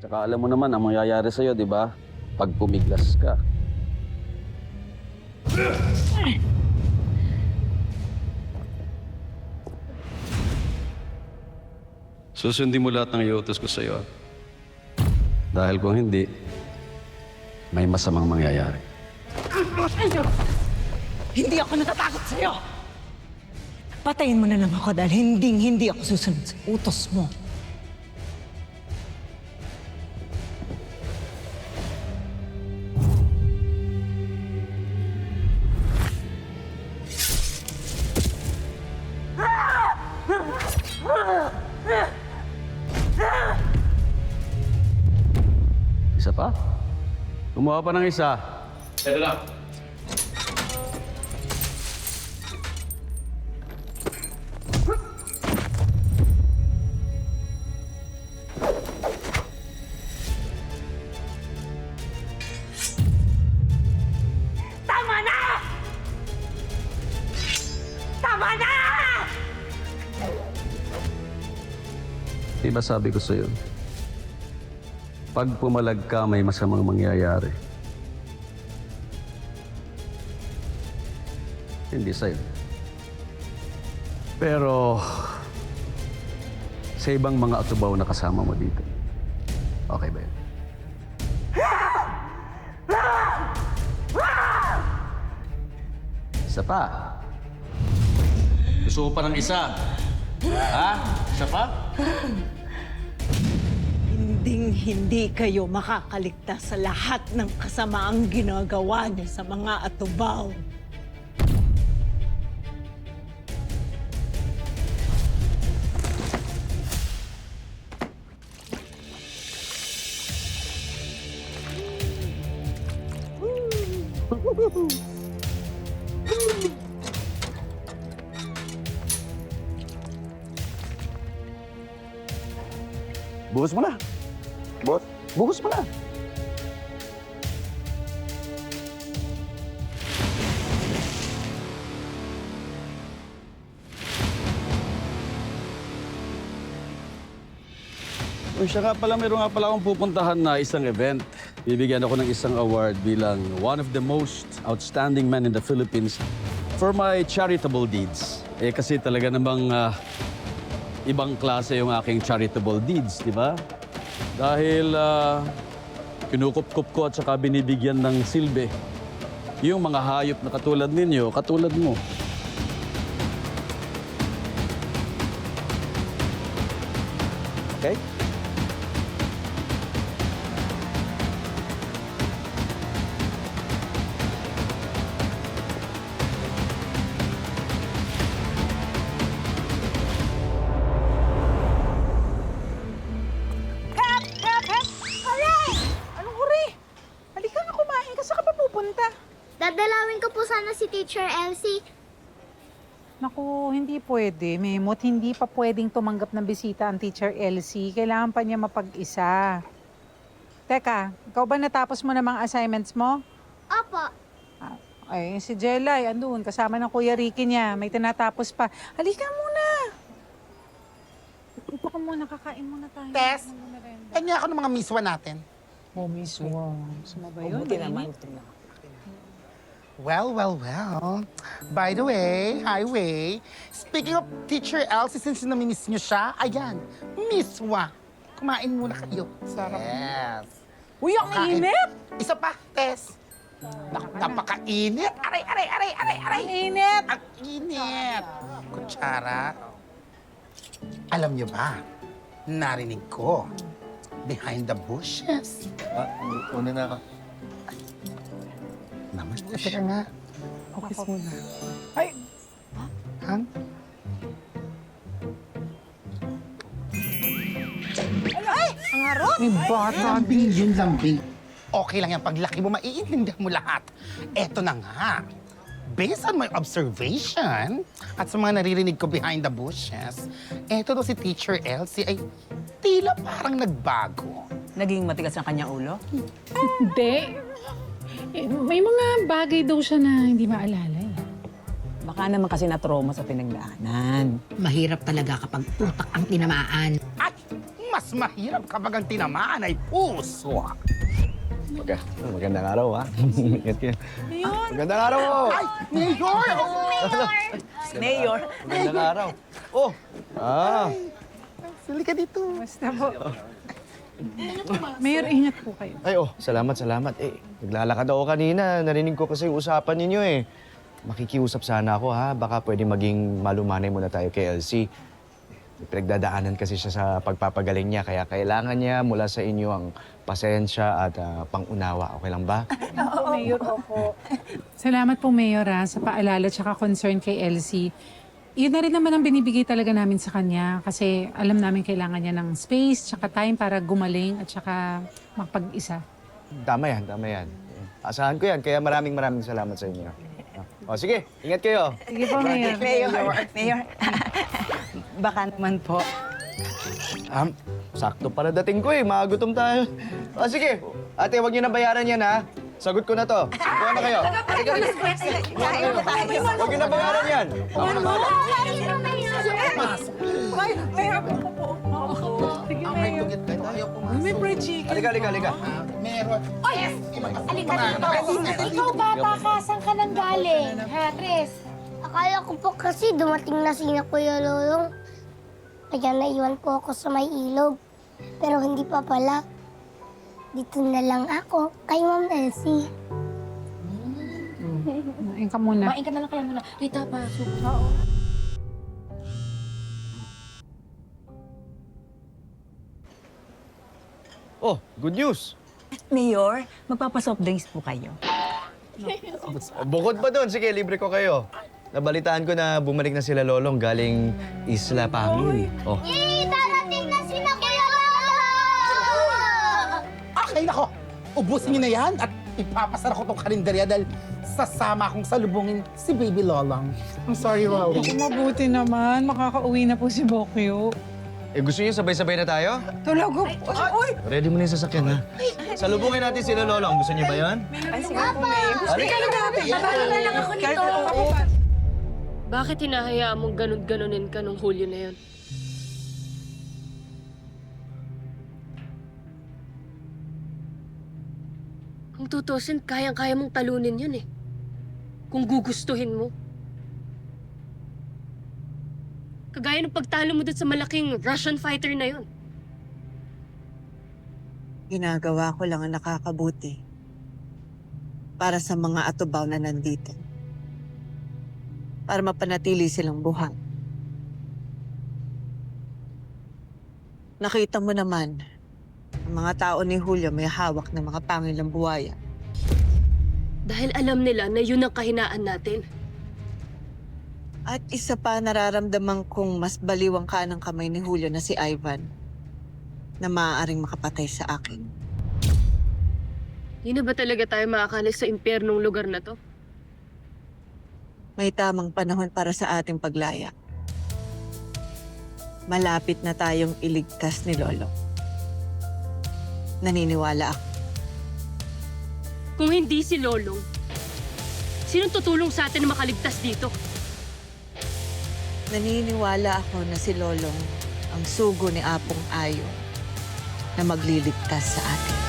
Tsaka alam mo naman ang mangyayari sa'yo, di ba? Pag pumiglas ka. Susundin mo lahat ng iutos ko sa'yo. Dahil kung hindi, may masamang mangyayari. Hindi ako natatakot sa'yo! Patayin mo na lang ako dahil hindi ako susunod sa utos mo. Isa pa? Gumawa pa ng isa. Ito lang. Tama na! Tama na! Di ba sabi ko sa'yo? Pag pumalag ka, may masamang mangyayari. Hindi sa'yo. Pero sa ibang mga atubaw na kasama mo dito. Okay ba yun? Isa pa. Gusto ko pa ng isa. Ha? Isa pa? Hindi kayo makakaligtas sa lahat ng kasamaang ginagawa niyo sa mga atubaw. Buhos mo na. Boss, buhos mo na. O siya nga pala, meron nga pala akong pupuntahan na isang event. Bibigyan ako ng isang award bilang one of the most outstanding men in the Philippines for my charitable deeds. Eh kasi talaga namang ibang klase yung aking charitable deeds, di ba? Dahil kinukup-kup ko at saka binibigyan ng silbi yung mga hayop na katulad ninyo, katulad mo. Okay? Anong huri? Halika na kumain ka. Saan ka pa pupunta? Dadalawin ko po sana si Teacher Elsie. Naku, hindi pwede, Memot. Hindi pa pwedeng tumanggap ng bisita ang Teacher Elsie. Kailangan pa niya mapag-isa. Teka, ikaw ba natapos mo na mga assignments mo? Opo. Ay, si Jelay, andun, kasama ng Kuya Ricky niya. May tinatapos pa. Halika muna! Ito ka muna, kakain muna tayo. Tess, kanya ako ng mga miswa natin. Oh, Miss Wong. Suma ba yun? Buti naman. Well. By the way, highway. Speaking of Teacher Elsie, since namimiss niyo siya, ayan, miswa. Kumain muna kayo. Sarap. Yes. Uy, ang Kain. init! Isa pa, Tess. Napakainit. Aray. Ang init! Ang init. Kutsara. Alam niyo ba, narinig ko, behind the bushes. Una na ako. Naman, teka nga. Okay muna. Ay, Hang? ang harot! May bata. Lambing. Okay lang yan. Paglaki mo, maiintindihan mo lahat. Eto na nga. Based on my observation at sa mga naririnig ko behind the bushes, eto daw si Teacher Elsie ay tila parang nagbago. Naging matigas ang kanyang ulo? Hindi. Eh, may mga bagay daw siya na hindi maalala eh. Baka naman kasi na-trauma sa pinagdaanan. Mahirap talaga kapag utak ang tinamaan. At Mas mahirap kapag ang tinamaan ay puso. Magandang araw, ha? Ingat kayo. Magandang araw po! Ay, Mayor! Mayor. Magandang araw. Oh! Sali ka dito. Basta po. Mayor, ingat po kayo. Ay, salamat. Naglalakad ako kanina. Narinig ko kasi usapan ninyo eh. Makikiusap sana ako, ha? Baka pwede maging malumanay muna tayo kay Elsie. May pinagdadaanan kasi siya sa pagpapagaling niya, kaya kailangan niya mula sa inyo ang pasensya at pangunawa. Okay lang ba? Oo, Mayor, opo. Salamat po, Mayor, sa paalala at concern kay Elsie. Yun na rin naman ang binibigay talaga namin sa kanya kasi alam namin kailangan niya ng space tsaka time para gumaling at saka makapag-isa. Tama yan. Asahan ko yan, kaya maraming salamat sa inyo. O, sige, ingat kayo. Sige po, Mayor. Mayor. Baka naman po. Sakto para dating ko eh, magutom tayo. O, sige, ate, huwag niyo na bayaran yan, ha? Sagot ko na to. Kuha na kayo. Huwag niyo na bayaran yan. Sige, Mayor. May fried chicken. Halika. Meron. Alika dito. Ikaw bata ka, saan ka nang galing? Ha, Tres? Akala ko po kasi dumating na sina Kuya Lolong. Kaya naiwan po ako sa may ilog. Pero hindi pa pala. Dito na lang ako kay Ma'am Elsie. Kumain ka muna. Kumain ka na lang kaya muna. Rita, pasok. Oh, good news. Mayor, magpapasoft drinks po kayo. Bukod pa doon, sige, libre ko kayo. Nabalitaan ko na bumalik na sila Lolong galing Isla Pangil. Oh. Yay! Darating na sina Kuya Lolong! Okay, nako. Ubusin niyo na yan at ipapasara ko tong karinderya dahil sasama akong salubungin si Baby Lolong. I'm sorry, Rolly. Mabuti naman. Makakauwi na po si Bokyo. Gusto niyo sabay-sabay na tayo? Tulog ko. Uy! Ready mo na yung sasakyan, ha? Salubungin natin sila Lolong. Gusto niyo ba yan? Halika na natin. Naalala lang ako nito. Bakit hinahayaan mong ganun-ganunin ka nung Hulyo na yun? Kung tutusin, kayang-kaya mong talunin yun eh. Kung gugustuhin mo. Kagaya ng pagtalo mo dun sa malaking Russian fighter na yun. Ginagawa ko lang ang nakakabuti para sa mga atubaw na nandito. Para mapanatili silang buhay. Nakita mo naman, ang mga tao ni Julio may hawak ng mga pangilang buhaya. Dahil alam nila na yun ang kahinaan natin. At isa pa nararamdaman kong mas baliwang ka ng kamay ni Julio na si Ivan na maaaring makapatay sa akin. Di na ba talaga tayo makakalis sa impyernong lugar na to? May tamang panahon para sa ating paglaya. Malapit na tayong iligtas ni Lolo. Naniniwala ako. Kung hindi si Lolong, sinong tutulong sa atin na makaligtas dito? Naniniwala ako na si Lolong ang sugo ni Apong Ayo na magliligtas sa atin.